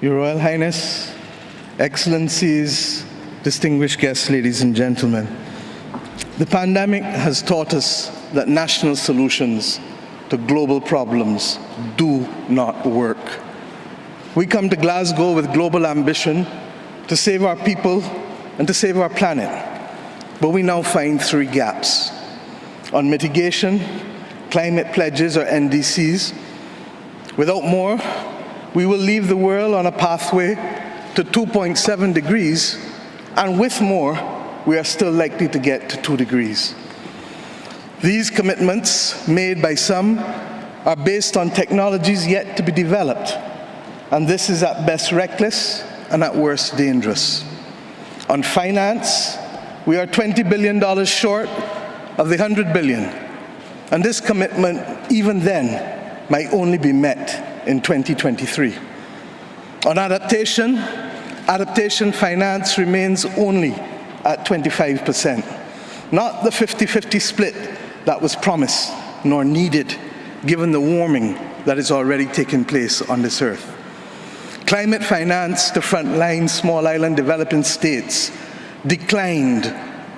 Your Royal Highness, Excellencies, distinguished guests, ladies and gentlemen, the pandemic has taught us that national solutions to global problems do not work. We come to Glasgow with global ambition to save our people and to save our planet, but we now find three gaps. On mitigation, climate pledges or NDCs, without more, we will leave the world on a pathway to 2.7 degrees, and with more, we are still likely to get to 2 degrees. These commitments, made by some, are based on technologies yet to be developed, and this is at best reckless and at worst dangerous. On finance, we are $20 billion short of the $100 billion, and this commitment, even then, might only be met in 2023. On adaptation, adaptation finance remains only at 25%, not the 50-50 split that was promised nor needed given the warming that is already taking place on this earth. Climate finance to frontline small island developing states declined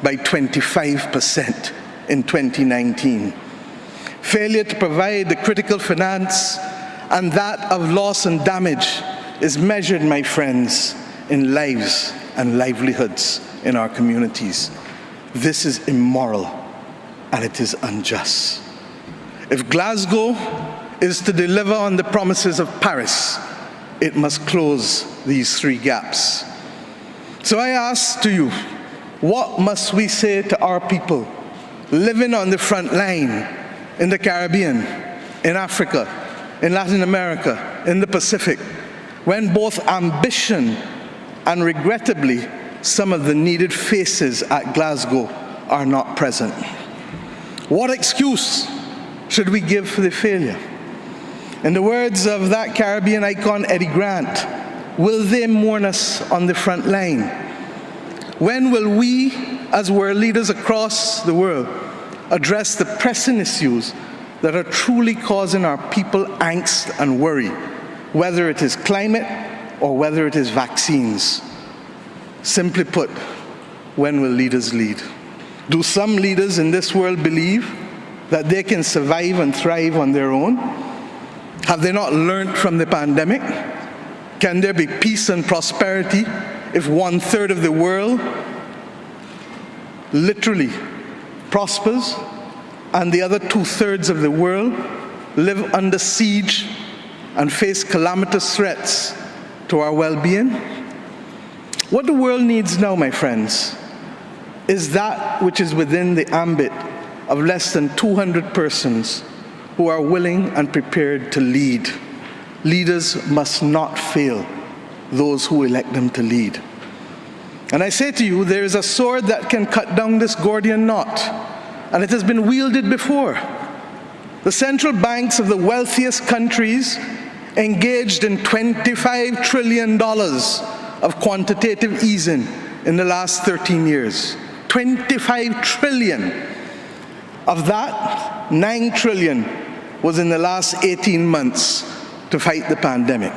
by 25% in 2019. Failure to provide the critical finance and that of loss and damage is measured, my friends, in lives and livelihoods in our communities. This is immoral and it is unjust. If Glasgow is to deliver on the promises of Paris, it must close these three gaps. So I ask to you, what must we say to our people living on the front line in the Caribbean, in Africa, in Latin America, in the Pacific, when both ambition and regrettably some of the needed faces at Glasgow are not present? What excuse should we give for the failure? In the words of that Caribbean icon, Eddie Grant, will they mourn us on the front line? When will we, as world leaders across the world, address the pressing issues that are truly causing our people angst and worry, whether it is climate or whether it is vaccines? Simply put, when will leaders lead? Do some leaders in this world believe that they can survive and thrive on their own? Have they not learned from the pandemic? Can there be peace and prosperity if 1/3 of the world literally prospers and the other 2/3 of the world live under siege and face calamitous threats to our well-being? What the world needs now, my friends, is that which is within the ambit of less than 200 persons who are willing and prepared to lead. Leaders must not fail those who elect them to lead. And I say to you, there is a sword that can cut down this Gordian knot, and it has been wielded before. The central banks of the wealthiest countries engaged in $25 trillion of quantitative easing in the last 13 years. 25 trillion. Of that, 9 trillion was in the last 18 months to fight the pandemic.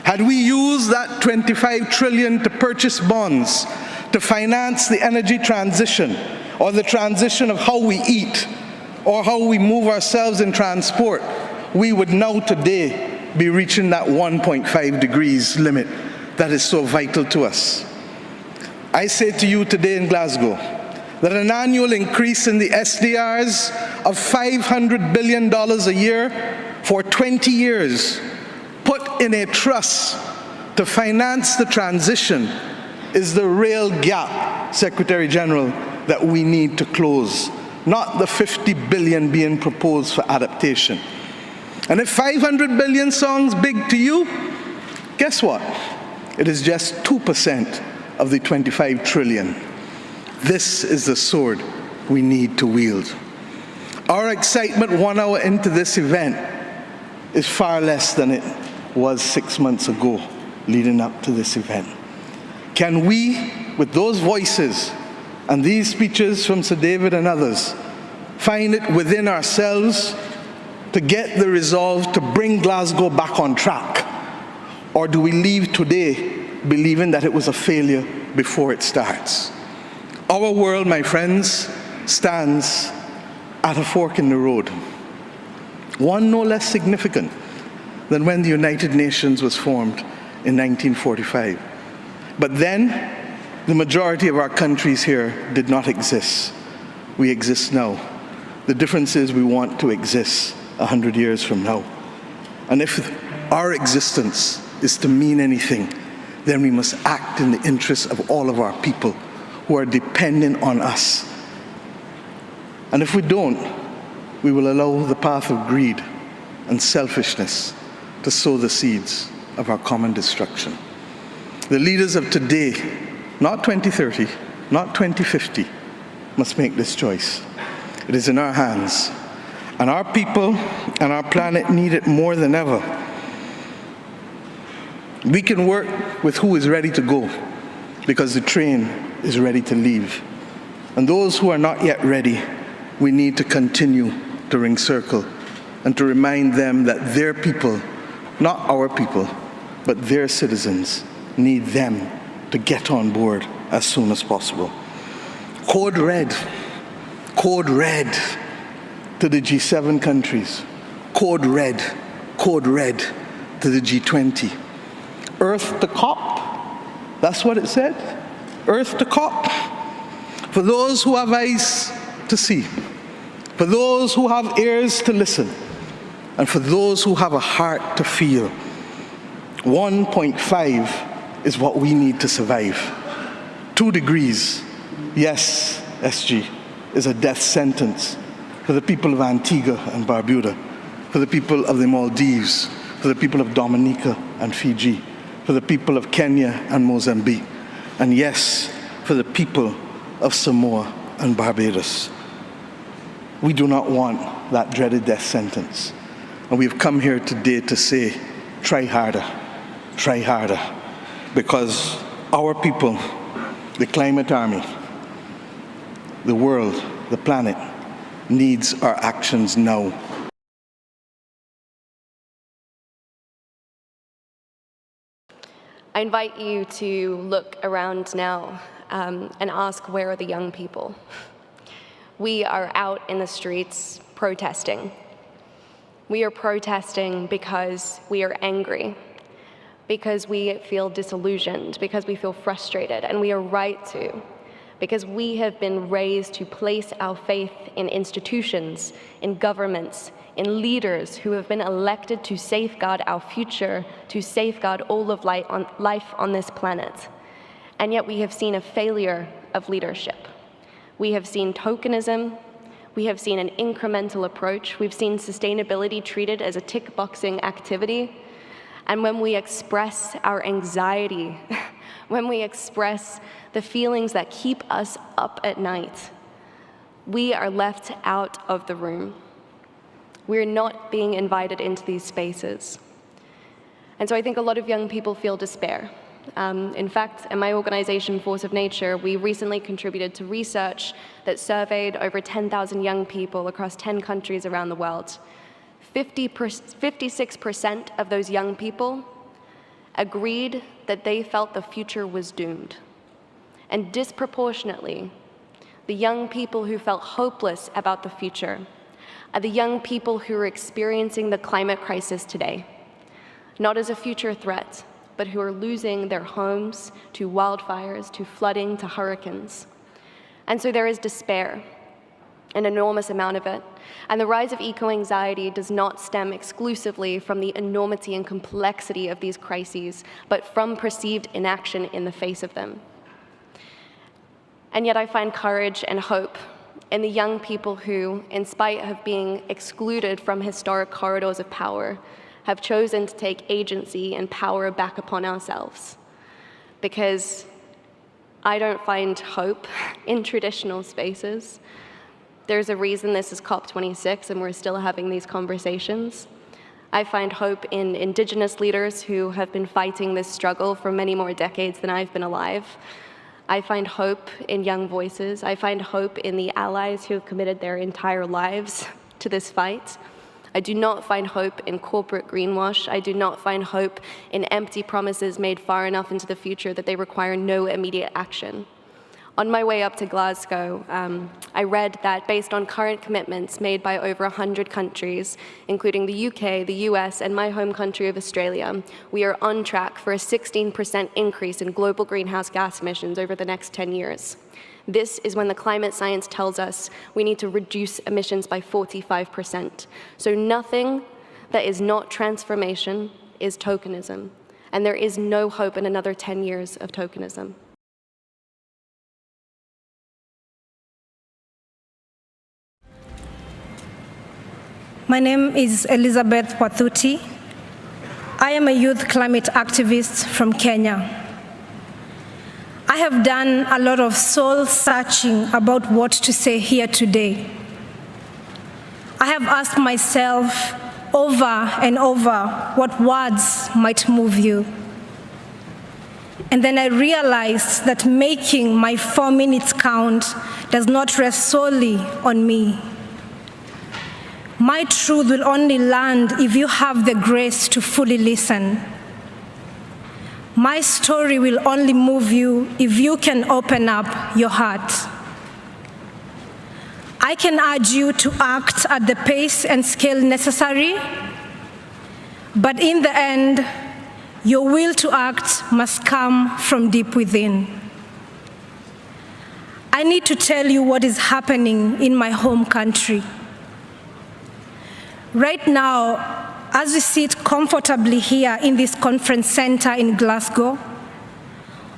Had we used that 25 trillion to purchase bonds, to finance the energy transition, or the transition of how we eat, or how we move ourselves in transport, we would now today be reaching that 1.5 degrees limit that is so vital to us. I say to you today in Glasgow that an annual increase in the SDRs of $500 billion a year for 20 years, put in a trust to finance the transition, is the real gap, Secretary General, that we need to close, not the 50 billion being proposed for adaptation. And if 500 billion sounds big to you, guess what? It is just 2% of the 25 trillion. This is the sword we need to wield. Our excitement 1 hour into this event is far less than it was 6 months ago leading up to this event. Can we, with those voices and these speeches from Sir David and others, find it within ourselves to get the resolve to bring Glasgow back on track? Or do we leave today believing that it was a failure before it starts? Our world, my friends, stands at a fork in the road. One no less significant than when the United Nations was formed in 1945. But then, the majority of our countries here did not exist. We exist now. The difference is we want to exist 100 years from now. And if our existence is to mean anything, then we must act in the interests of all of our people who are dependent on us. And if we don't, we will allow the path of greed and selfishness to sow the seeds of our common destruction. The leaders of today, not 2030, not 2050, must make this choice. It is in our hands. And our people and our planet need it more than ever. We can work with who is ready to go, because the train is ready to leave. And those who are not yet ready, we need to continue to ring circle and to remind them that their people, not our people, but their citizens, need them to get on board as soon as possible. Code red to the G7 countries. Code red to the G20. Earth to COP, that's what it said. Earth to COP. For those who have eyes to see, for those who have ears to listen, and for those who have a heart to feel, 1.5 is what we need to survive. 2 degrees, yes, SG, is a death sentence for the people of Antigua and Barbuda, for the people of the Maldives, for the people of Dominica and Fiji, for the people of Kenya and Mozambique, and yes, for the people of Samoa and Barbados. We do not want that dreaded death sentence. And we've come here today to say, try harder, because our people, the climate army, the world, the planet, needs our actions now. I invite you to look around now and ask, where are the young people? We are out in the streets protesting. We are protesting because we are angry, because we feel disillusioned, because we feel frustrated, and we are right to, because we have been raised to place our faith in institutions, in governments, in leaders who have been elected to safeguard our future, to safeguard all of life on this planet. And yet we have seen a failure of leadership. We have seen tokenism. We have seen an incremental approach. We've seen sustainability treated as a tick-boxing activity. And when we express our anxiety, when we express the feelings that keep us up at night, we are left out of the room. We're not being invited into these spaces. And so I think a lot of young people feel despair. In fact, in my organization, Force of Nature, we recently contributed to research that surveyed over 10,000 young people across 10 countries around the world. 56% of those young people agreed that they felt the future was doomed. And disproportionately, the young people who felt hopeless about the future are the young people who are experiencing the climate crisis today, not as a future threat, but who are losing their homes to wildfires, to flooding, to hurricanes. And so there is despair, an enormous amount of it. And the rise of eco-anxiety does not stem exclusively from the enormity and complexity of these crises, but from perceived inaction in the face of them. And yet I find courage and hope in the young people who, in spite of being excluded from historic corridors of power, have chosen to take agency and power back upon ourselves. Because I don't find hope in traditional spaces. There's a reason this is COP26 and we're still having these conversations. I find hope in Indigenous leaders who have been fighting this struggle for many more decades than I've been alive. I find hope in young voices. I find hope in the allies who have committed their entire lives to this fight. I do not find hope in corporate greenwash. I do not find hope in empty promises made far enough into the future that they require no immediate action. On my way up to Glasgow, I read that based on current commitments made by over 100 countries, including the UK, the US, and my home country of Australia, we are on track for a 16% increase in global greenhouse gas emissions over the next 10 years. This is when the climate science tells us we need to reduce emissions by 45%. So nothing that is not transformation is tokenism, and there is no hope in another 10 years of tokenism. My name is Elizabeth Wathuthi. I am a youth climate activist from Kenya. I have done a lot of soul searching about what to say here today. I have asked myself over and over what words might move you. And then I realized that making my 4 minutes count does not rest solely on me. My truth will only land if you have the grace to fully listen. My story will only move you if you can open up your heart. I can urge you to act at the pace and scale necessary, but in the end, your will to act must come from deep within. I need to tell you what is happening in my home country. Right now, as we sit comfortably here in this conference center in Glasgow,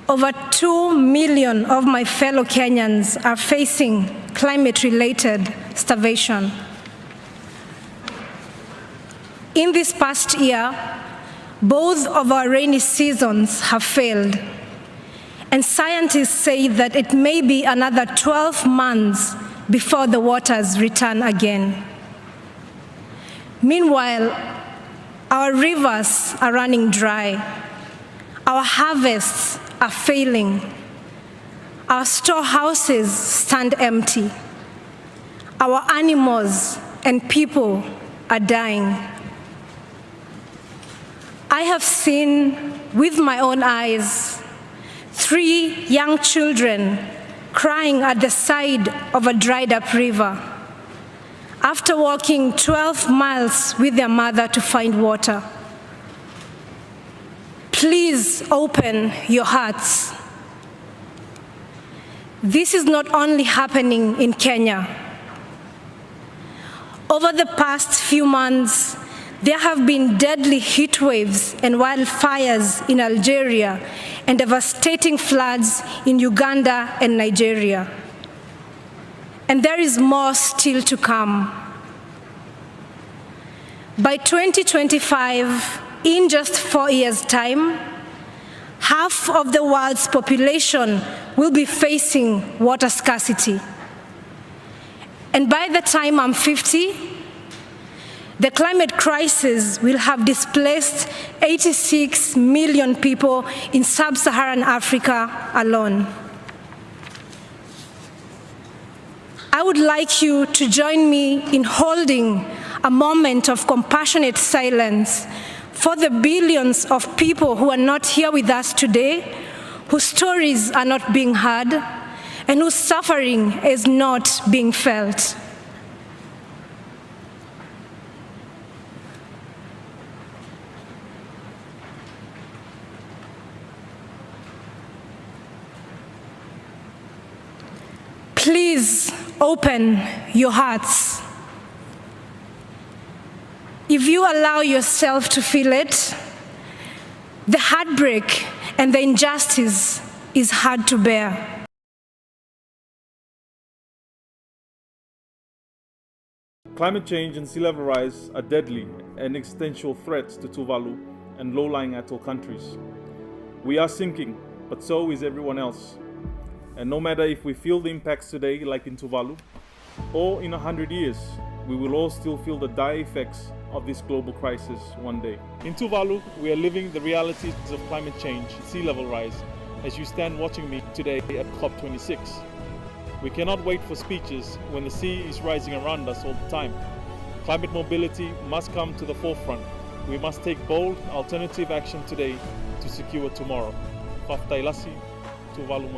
over 2 million of my fellow Kenyans are facing climate-related starvation. In this past year, both of our rainy seasons have failed, and scientists say that it may be another 12 months before the waters return again. Meanwhile, our rivers are running dry, our harvests are failing, our storehouses stand empty, our animals and people are dying. I have seen with my own eyes 3 young children crying at the side of a dried up river after walking 12 miles with their mother to find water. Please open your hearts. This is not only happening in Kenya. Over the past few months, there have been deadly heat waves and wildfires in Algeria and devastating floods in Uganda and Nigeria. And there is more still to come. By 2025, in just 4 years' time, half of the world's population will be facing water scarcity. And by the time I'm 50, the climate crisis will have displaced 86 million people in sub-Saharan Africa alone. I would like you to join me in holding a moment of compassionate silence for the billions of people who are not here with us today, whose stories are not being heard, and whose suffering is not being felt. Please open your hearts. If you allow yourself to feel it, the heartbreak and the injustice is hard to bear. Climate change and sea level rise are deadly and existential threats to Tuvalu and low-lying atoll countries. We are sinking, but so is everyone else. And no matter if we feel the impacts today, like in Tuvalu, or in 100 years, we will all still feel the dire effects of this global crisis one day. In Tuvalu, we are living the realities of climate change, sea level rise, as you stand watching me today at COP26. We cannot wait for speeches when the sea is rising around us all the time. Climate mobility must come to the forefront. We must take bold, alternative action today to secure tomorrow. Tuvalu.